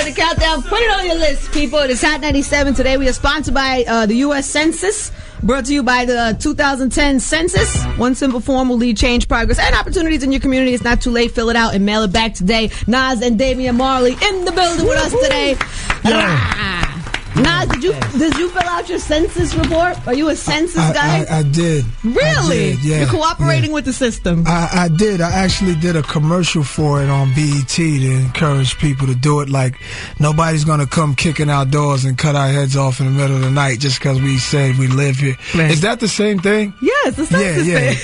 start the countdown. Put it on your list, people. It is Hot 97 today. We are sponsored by the U.S. Census. Brought to you by the 2010 Census. One simple form will lead change, progress, and opportunities in your community. It's not too late. Fill it out and mail it back today. Nas and Damian Marley in the building with us today. Nas, did you fill out your census report? Are you a census guy? I did. Really? I did, yeah. You're cooperating with the system. I did. I actually did a commercial for it on BET to encourage people to do it. Like, nobody's going to come kicking our doors and cut our heads off in the middle of the night just because we said we live here. Man. Is that the same thing? Yes, the census thing.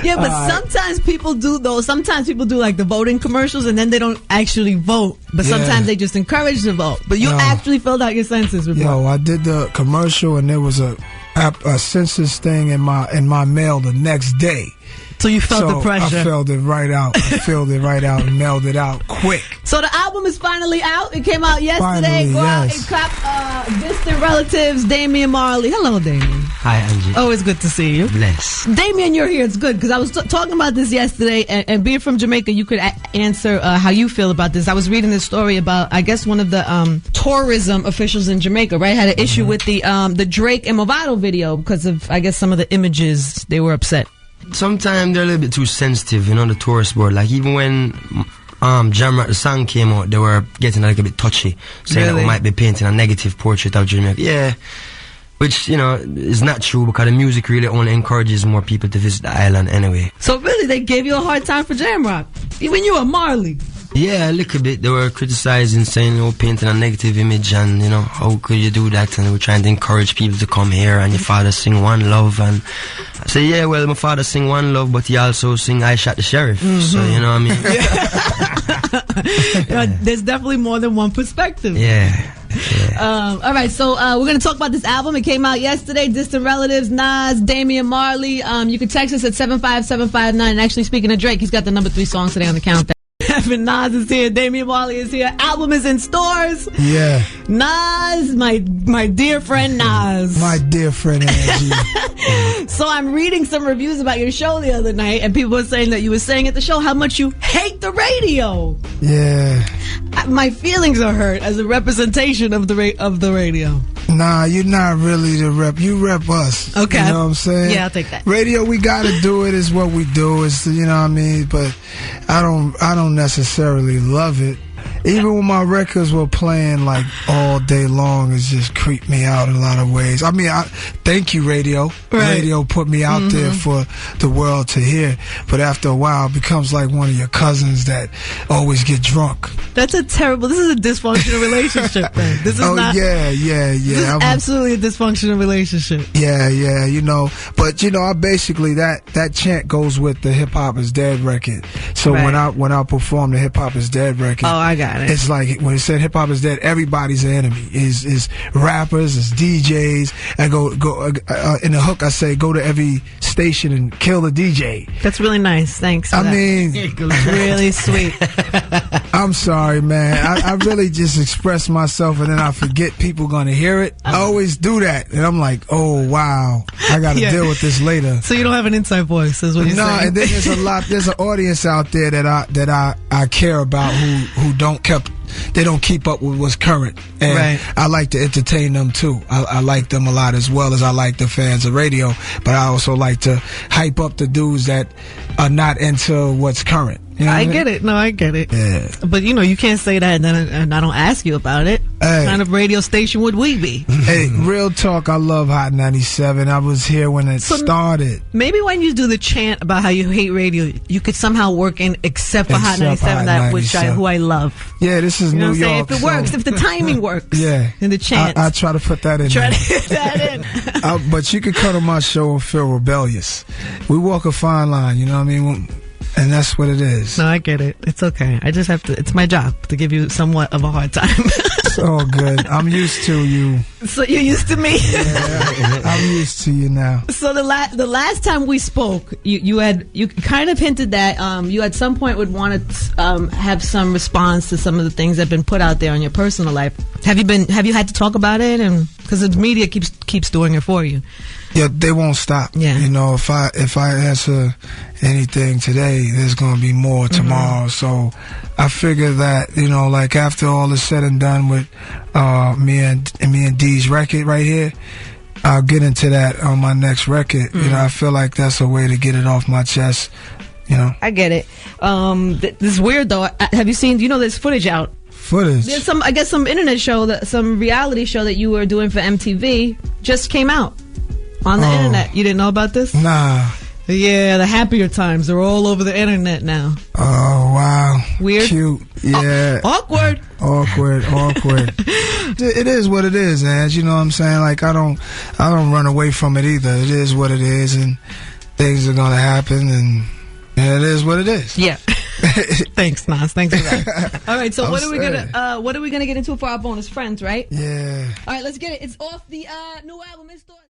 Yeah, but sometimes people do, though. Sometimes people do, like, the voting commercials, and then they don't actually vote. But sometimes they just encourage the vote. But you actually filled out your census report. Yo, I did the commercial, and there was a census thing in my mail the next day. So you felt the pressure. I filled it right out. I filled it right out and mailed it out quick. So the album is finally out. It came out yesterday. Go out and cop Distant Relatives, Damian Marley. Hello, Damian. Hi, Angie. Always good to see you. Bless. Damian, you're here. It's good because I was talking about this yesterday, and being from Jamaica, you could answer how you feel about this. I was reading this story about, I guess, one of the tourism officials in Jamaica, right, had an issue with the Drake and Movado video because of, I guess, some of the images. They were upset. Sometimes they're a little bit too sensitive, the tourist board. Like, even when Jamrock, the song came out, they were getting a little bit touchy, saying that we might be painting a negative portrait of Jamaica. Yeah, which, is not true because the music really only encourages more people to visit the island anyway. So really, they gave you a hard time for Jamrock? Even you, a Marley? Yeah, a little bit. They were criticizing, saying, painting a negative image, and, how could you do that? And they were trying to encourage people to come here, and your father sing One Love. And I say, yeah, well, my father sing One Love, but he also sing I Shot the Sheriff. So, you know what I mean? There's definitely more than one perspective. Yeah. All right, so we're going to talk about this album. It came out yesterday, Distant Relatives, Nas, Damian Marley. You can text us at 75759. And actually, speaking of Drake, he's got the number 3 songs today on the countdown. Nas is here, Damian Marley is here. Album is in stores. Yeah. Nas, my dear friend Nas. My dear friend Angie. So I'm reading some reviews about your show the other night, and people were saying that you were saying at the show how much you hate the radio. Yeah. My feelings are hurt as a representation of the radio. Nah, you're not really the rep. You rep us. Okay. You know what I'm saying? Yeah, I'll take that. Radio, we gotta do it. Is what we do. It's, you know what I mean? But I don't necessarily love it. Even when my records were playing like all day long, it just creeped me out in a lot of ways. I mean, thank you, radio. Right. Radio put me out there for the world to hear. But after a while, it becomes like one of your cousins that always get drunk. This is a dysfunctional relationship, man. This is yeah. This is absolutely a dysfunctional relationship. Yeah, But I basically that chant goes with the Hip Hop Is Dead record. So when I perform the Hip Hop Is Dead record, I got it. It's like when it said hip hop is dead, everybody's an enemy. Is rappers, is DJs. I go in the hook. I say go to every station and kill the DJ. That's really nice. Thanks. I mean, it's really sweet. I'm sorry, man. I really just express myself and then I forget people gonna hear it. I always do that, and I'm like, oh wow, I gotta deal with this later. So you don't have an inside voice, is what you're saying? No, and then there's an audience out there that I care about who don't keep up with what's current, and I like to entertain them too. I like them a lot as well as I like the fans of radio, but I also like to hype up the dudes that are not into what's current. You know I get it. No, I get it. Yeah. But you can't say that and I don't ask you about it. Hey. What kind of radio station would we be? Hey, real talk, I love Hot 97. I was here when it started. Maybe when you do the chant about how you hate radio, you could somehow work in except for Hot 97, who I love. Yeah, this is New York. If it works, if the timing works. Yeah. In the chant. I try to put that in. Try to get that in. But you could come to my show and feel rebellious. We walk a fine line, you know what I mean? And that's what it is. No, I get it. It's okay. It's my job to give you somewhat of a hard time. It's all good. I'm used to you So you're used to me. Yeah, I'm used to you now. So the last time we spoke, you kind of hinted that you at some point would want to have some response to some of the things that have been put out there on your personal life. Have you had to talk about it? And because the media keeps doing it for you. Yeah, they won't stop. Yeah. You know, if I answer anything today, there's gonna be more tomorrow. So I figure that, you know, like after all is said and done with me and D's record right here, I'll get into that on my next record. You know, I feel like that's a way to get it off my chest. You know, I get it. This is weird though. Have you seen? You know, there's footage out. Footage. There's some internet show some reality show that you were doing for MTV just came out on the internet. You didn't know about this? Nah. Yeah, the happier times. They're all over the internet now. Oh, wow. Weird? Cute. Yeah. Awkward. It is what it is, man. You know what I'm saying? Like, I don't run away from it either. It is what it is, and things are gonna happen, and it is what it is. Yeah. Thanks, Nas. Thanks for that. All right, so what are we gonna get into for our bonus friends, right? Yeah. All right, let's get it. It's off the new album.